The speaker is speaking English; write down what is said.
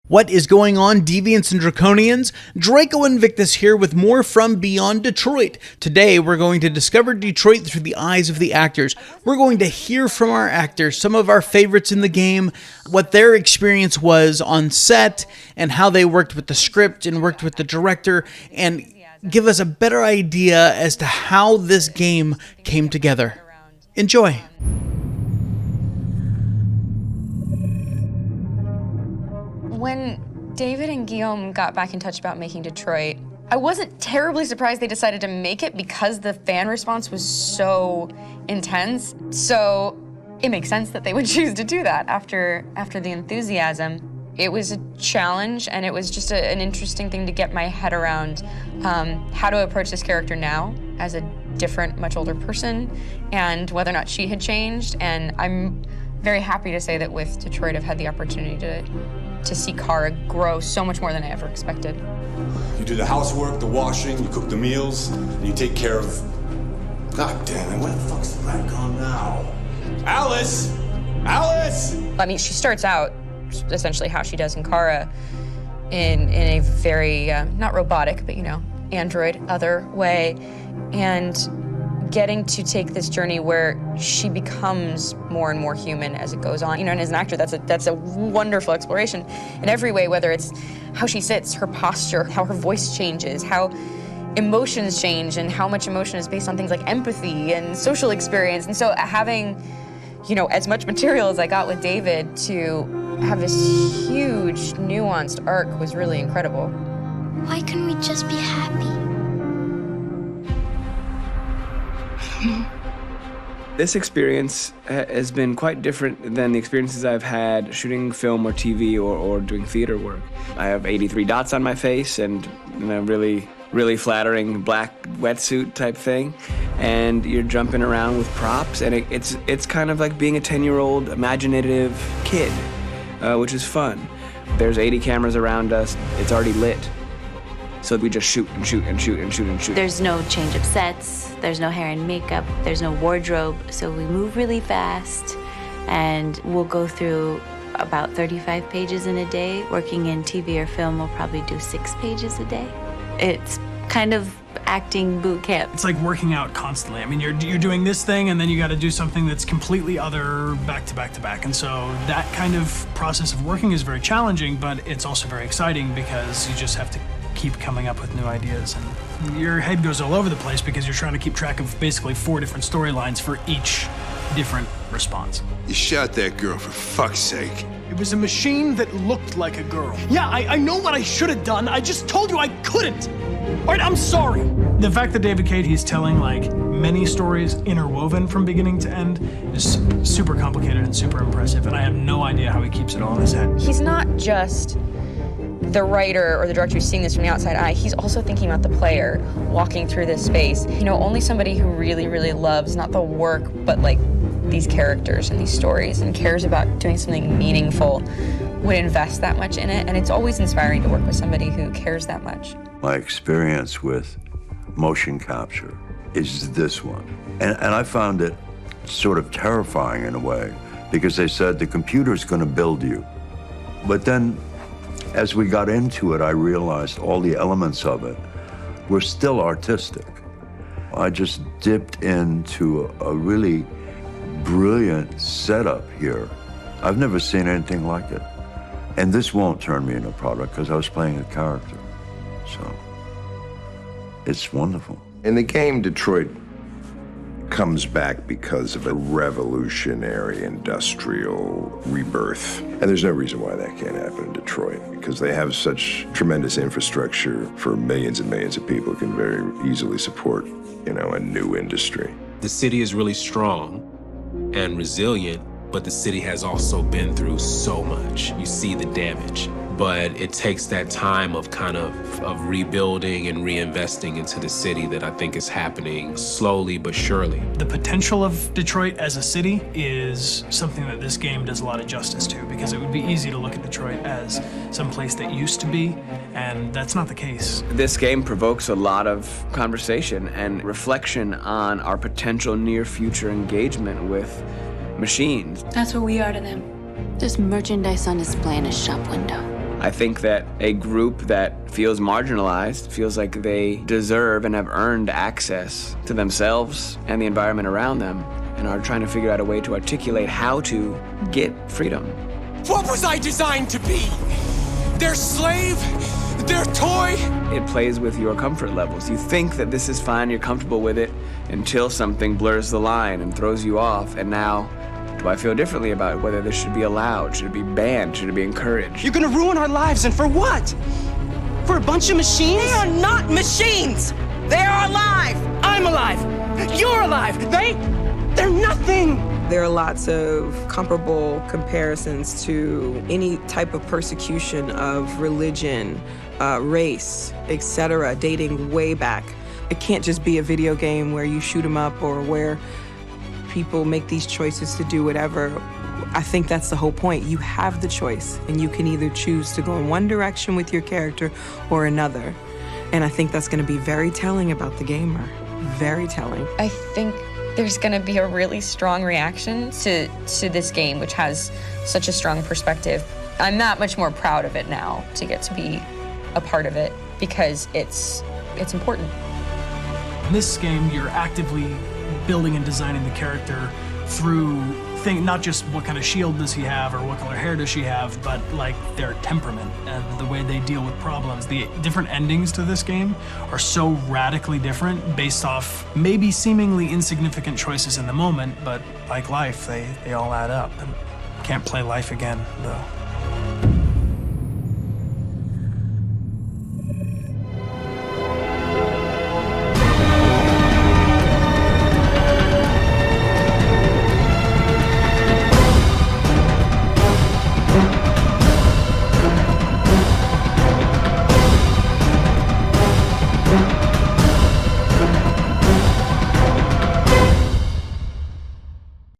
What is going on, Deviants and Draconians? Draco Invictus here with more from Beyond Detroit. Today, we're going to discover Detroit through the eyes of the actors. We're going to hear from our actors, some of our favorites in the game, what their experience was on set, and how they worked with the script and worked with the director, and give us a better idea as to how this game came together. Enjoy. When David and Guillaume got back in touch about making Detroit, I wasn't terribly surprised they decided to make it because the fan response was so intense. So it makes sense that they would choose to do that after the enthusiasm. It was a challenge, and it was just an interesting thing to get my head around how to approach this character now as a different, much older person, and whether or not she had changed. And I'm very happy to say that with Detroit, I've had the opportunity to see Kara grow so much more than I ever expected. You do the housework, the washing, you cook the meals, and you take care of... God damn it, where the fuck's the rat gone now? Alice! Alice! I mean, she starts out essentially how she does in Kara in a very, not robotic, but, you know, android other way. And getting to take this journey where she becomes more and more human as it goes on. You know, and as an actor, that's a wonderful exploration in every way, whether it's how she sits, her posture, how her voice changes, how emotions change, and how much emotion is based on things like empathy and social experience. And so having, you know, as much material as I got with David to have this huge, nuanced arc was really incredible. Why couldn't we just be happy? This experience has been quite different than the experiences I've had shooting film or TV or doing theater work. I have 83 dots on my face and a really flattering black wetsuit type thing, and you're jumping around with props, and it's kind of like being a 10-year-old imaginative kid, which is fun. There's 80 cameras around us. It's already lit. So we just shoot and shoot and shoot and shoot and shoot. There's no change of sets, there's no hair and makeup, there's no wardrobe, so we move really fast, and we'll go through about 35 pages in a day. Working in TV or film, we'll probably do 6 pages a day. It's kind of acting boot camp. It's like working out constantly. I mean, you're doing this thing, and then you got to do something that's completely other back to back to back. And so that kind of process of working is very challenging, but it's also very exciting because you just have to keep coming up with new ideas, and your head goes all over the place because you're trying to keep track of basically 4 different storylines for each different response. You shot that girl, for fuck's sake. It was a machine that looked like a girl. Yeah, I know what I should have done. I just told you I couldn't. All right, I'm sorry. The fact that David Cage, he's telling like many stories interwoven from beginning to end is super complicated and super impressive, and I have no idea how he keeps it all in his head. He's not just the writer or the director who's seeing this from the outside eye, he's also thinking about the player walking through this space. You know, only somebody who really, really loves not the work, but like these characters and these stories and cares about doing something meaningful would invest that much in it. And it's always inspiring to work with somebody who cares that much. My experience with motion capture is this one. And I found it sort of terrifying in a way, because they said the computer's going to build you. But then as we got into it, I realized all the elements of it were still artistic. I just dipped into a really brilliant setup here. I've never seen anything like it. And this won't turn me into a product because I was playing a character. So it's wonderful. In the game, Detroit comes back because of a revolutionary industrial rebirth. And there's no reason why that can't happen in Detroit, because they have such tremendous infrastructure for millions and millions of people who can very easily support, you know, a new industry. The city is really strong and resilient, but the city has also been through so much. You see the damage. But it takes that time of kind of rebuilding and reinvesting into the city that I think is happening slowly but surely. The potential of Detroit as a city is something that this game does a lot of justice to, because it would be easy to look at Detroit as some place that used to be, and that's not the case. This game provokes a lot of conversation and reflection on our potential near future engagement with machines. That's what we are to them. There's merchandise on display in a shop window. I think that a group that feels marginalized, feels like they deserve and have earned access to themselves and the environment around them, and are trying to figure out a way to articulate how to get freedom. What was I designed to be? Their slave? Their toy? It plays with your comfort levels. You think that this is fine, you're comfortable with it, until something blurs the line and throws you off, and now, do I feel differently about whether this should be allowed? Should it be banned? Should it be encouraged? You're gonna ruin our lives, and for what? For a bunch of machines? They are not machines! They are alive! I'm alive! You're alive! They're nothing! There are lots of comparable comparisons to any type of persecution of religion, race, etc., dating way back. It can't just be a video game where you shoot 'em up or where people make these choices to do whatever. I think that's the whole point. You have the choice, and you can either choose to go in one direction with your character or another. And I think that's going to be very telling about the gamer. Very telling. I think there's going to be a really strong reaction to this game, which has such a strong perspective. I'm that much more proud of it now to get to be a part of it because it's important. In this game, you're actively building and designing the character through not just what kind of shield does he have or what color hair does she have, but like their temperament and the way they deal with problems. The different endings to this game are so radically different based off maybe seemingly insignificant choices in the moment, but like life, they all add up. And can't play life again, though.